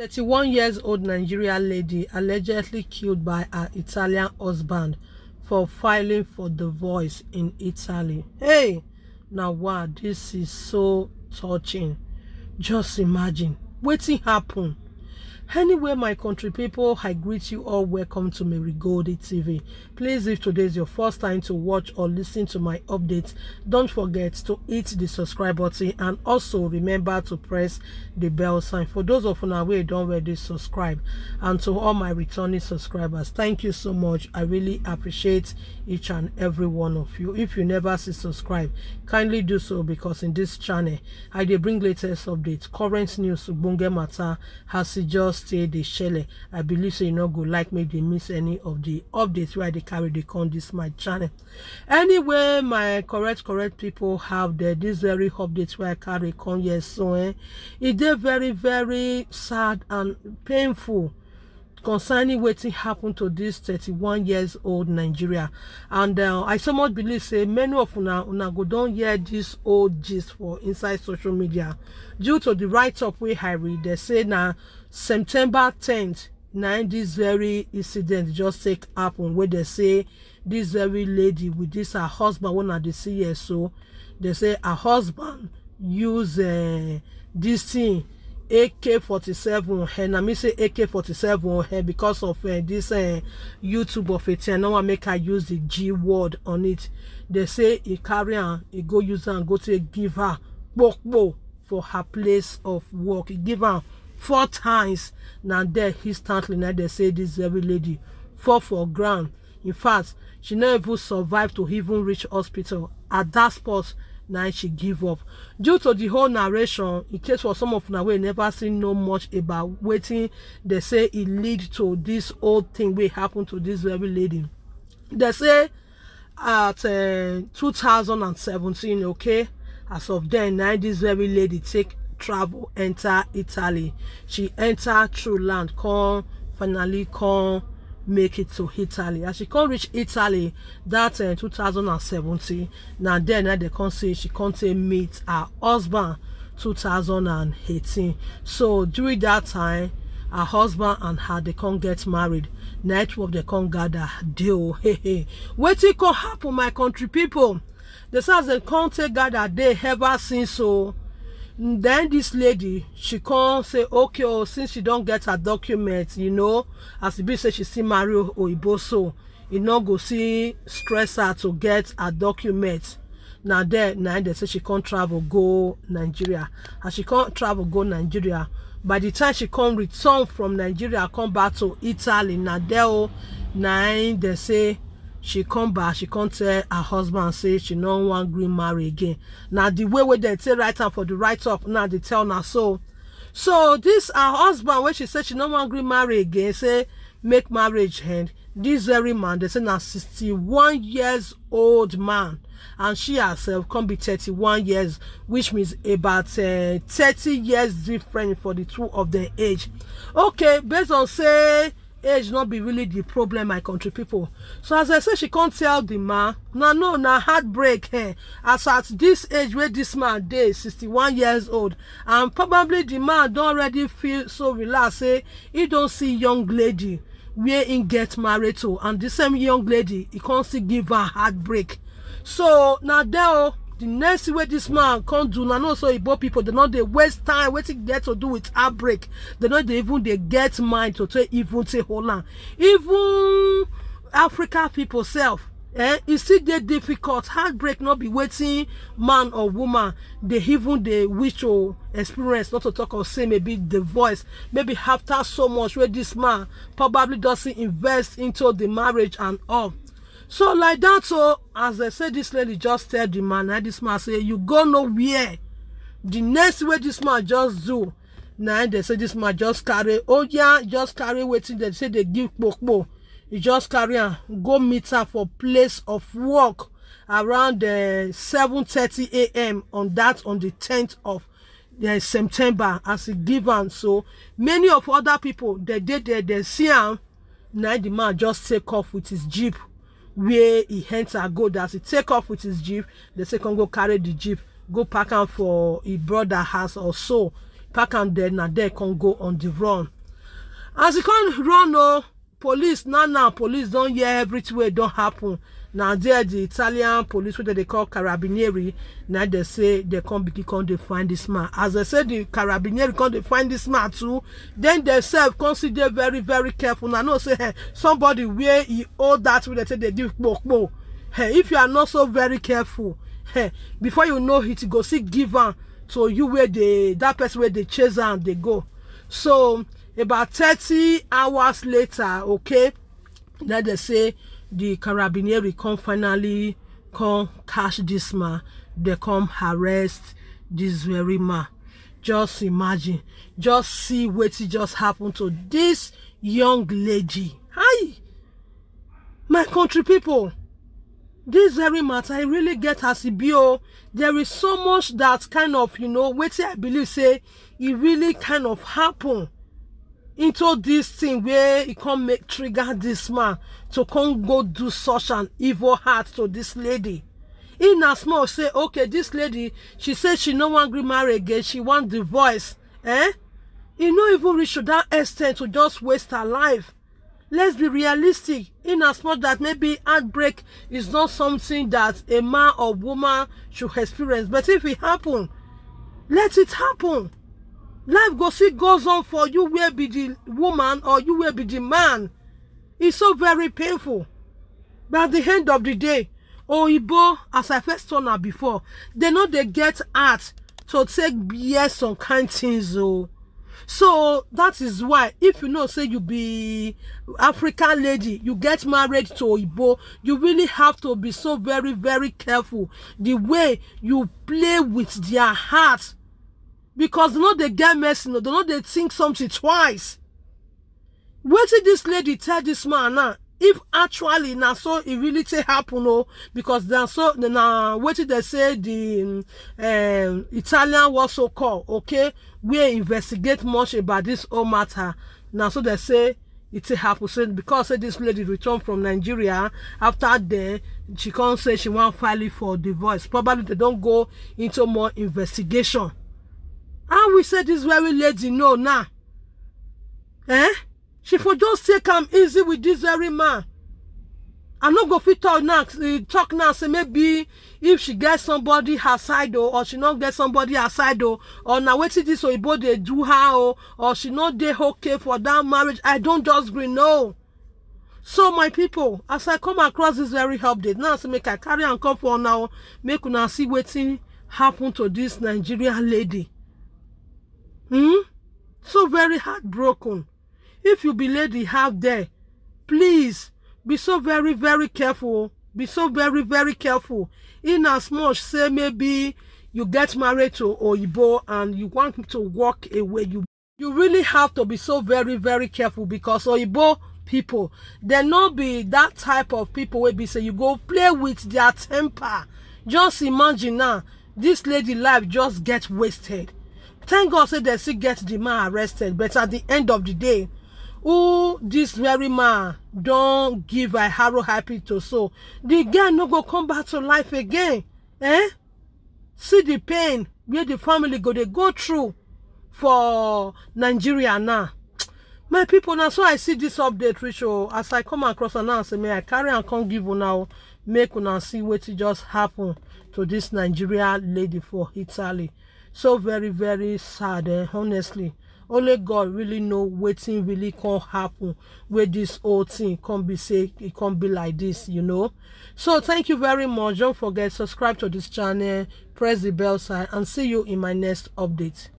31 years old Nigerian lady allegedly killed by her Italian husband for filing for divorce in Italy. Hey, now wow, this is so touching. Just imagine wetin happen. Anyway, my country people, I greet you all. Welcome to Marigold TV. Please, if today is your first time to watch or listen to my updates, don't forget to hit the subscribe button and also remember to press the bell sign. For those of you who don't already subscribe, and to all my returning subscribers, thank you so much. I really appreciate each and every one of you. If you never see subscribe, kindly do so, because in this channel I dey bring latest updates, current news, ogbonge matter, as it just stay the shele. I believe so you no go like me they miss any of the updates where they carry the con this my channel. Anyway, my correct people have this very updates where I carry con. Yes, so it dey very sad and painful concerning wetin happened to this 31 years old Nigeria. And I so much believe say many of una go don hear this old gist for inside social media due to the write-up wey I read. They say na September 10th na this very incident just take happen, where they say this very lady with this her husband, one of the see here, so they say her husband use this thing AK-47, and I mean say AK-47 because of this YouTube of it, and now I make her use the G word on it. They say he carry her, he go use her and go to give her bokbo for her place of work. He give her 4 times. Now there instantly, now they say this every lady fall for ground. In fact, she never even survived to even reach hospital. At that spot, now she give up due to the whole narration. In case for some of now we never seen no much about waiting, they say it lead to this old thing will happen to this very lady. They say at 2017, okay, as of then, now this very lady take travel enter Italy. She enter through land, come finally come make it to Italy. As she can't reach Italy that 2017, now then they can't say she can't meet her husband 2018. So during that time, her husband and her they can't get married. Night of they can't gather deal. Hey, what it can happen, my country people? The says they can't gather day ever since. So then this lady, she can't say, okay, oh, since she don't get her documents, you know, as the bitch say she see Mario Oibo, so you know go see stress her to get her documents. Now they say she can't travel go Nigeria. As she can't travel go Nigeria, by the time she can't return from Nigeria, come back to Italy. Now they say she come back, she can't tell her husband, say she no want green marry again. Now the way they say right now for the write-up, now they tell her so this her husband, when she said she no want green marry again, say make marriage end. This very man, they say now 61 years old man, and she herself can be 31 years, which means about 30 years different for the two of their age. Okay, based on say age not be really the problem, my country people. So as I say, she can't tell the man. Now heartbreak. As at this age where this man is 61 years old, and probably the man don't already feel so relaxed. Say he don't see young lady where he get married to, and the same young lady he can't see give her heartbreak. So now there, the next way this man can't do now, so Igbo people, they know they waste time waiting get to do with heartbreak. They know they even they get mind to say even say hold on. Even Africa people self, it's still they difficult. Heartbreak not be waiting man or woman. They even they wish to experience, not to talk or say maybe the voice, maybe after so much where this man probably doesn't invest into the marriage and all. So like that, so as they say, this lady just tell the man, and this man say, you go nowhere. The next way this man just do, now they say this man just carry, oh yeah, just carry waiting. They say they give pokpo. You just carry and go meet her for place of work around 7:30 a.m. on the 10th of September as he given. So many of other people they see him. Now the man just take off with his jeep. Where he enter go, that he take off with his jeep. They say can go carry the jeep, go park out for his brother house or so. pack am there, na there can go on the run. As he can't run, oh, police now police don't hear everything wey don't happen. Now there the Italian police, what they call Carabinieri, now they say they can't they find this man. As I said, the Carabinieri can't they find this man too. Then they self consider very, very careful. Now no say hey, somebody where he all that way they say they give more. Hey, if you are not so very careful, hey, before you know it, go see give am to you where they that person where they chase and they go. So about 30 hours later, okay, then they say the Carabinieri come finally come catch this man. They come arrest this very man. Just imagine, just see what just happened to this young lady. Hi, my country people. This very matter, I really get as it be. There is so much that kind of, you know, what I believe say it really kind of happen into this thing where it can make trigger this man to come go do such an evil heart to this lady. In as small say, okay, this lady, she said she no want to marry again, she want divorce. It not even reach to that extent to just waste her life. Let's be realistic. In as much that maybe heartbreak is not something that a man or woman should experience. But if it happen, let it happen. Life goes on for you where be the woman or you where be the man. It's so very painful. But at the end of the day, Oyibo, as I first told her before, they know they get art to take yes some kind things. So that is why if you know say you be African lady, you get married to Oyibo, you really have to be so very, very careful the way you play with their heart. Because they know they get messy, they know they think something twice. What did this lady tell this man now? If actually now so it really happen, because then so now what did they say the Italian was so called, okay, we investigate much about this whole matter. Now so they say it happen. So because this lady returned from Nigeria after that, she can't say she want file it for divorce. Probably they don't go into more investigation. And we say this very lady no now. She for just take am easy with this very man. I'm not going to talk now, say maybe if she gets somebody her side or she not get somebody her side or now wait till this Oyibo they do her or she not dey okay for that marriage. I don't just agree, no. So my people, as I come across this very update, now so make I carry and come for now, make una see wetin happen to this Nigerian lady. So very heartbroken. If you be lady have there, please be so very, very careful. Be so very, very careful. In as much say maybe you get married to Oyibo and you want to walk away, you really have to be so very, very careful, because Oyibo people, they not be that type of people where be say you go play with their temper. Just imagine now, this lady life just gets wasted. Thank God say they still get the man arrested, but at the end of the day, who this very man don't give a harrow happy to so the girl no go come back to life again. See the pain where the family they go through for Nigeria now. My people, now so I see this update ritual as I come across and now say may I carry and come give you now make una see what just happened to this Nigerian lady for Italy. So very, very sad, honestly. Only God really know wetin really can happen where this whole thing can be say it can be like this, you know. So thank you very much. Don't forget subscribe to this channel, press the bell sign, and see you in my next update.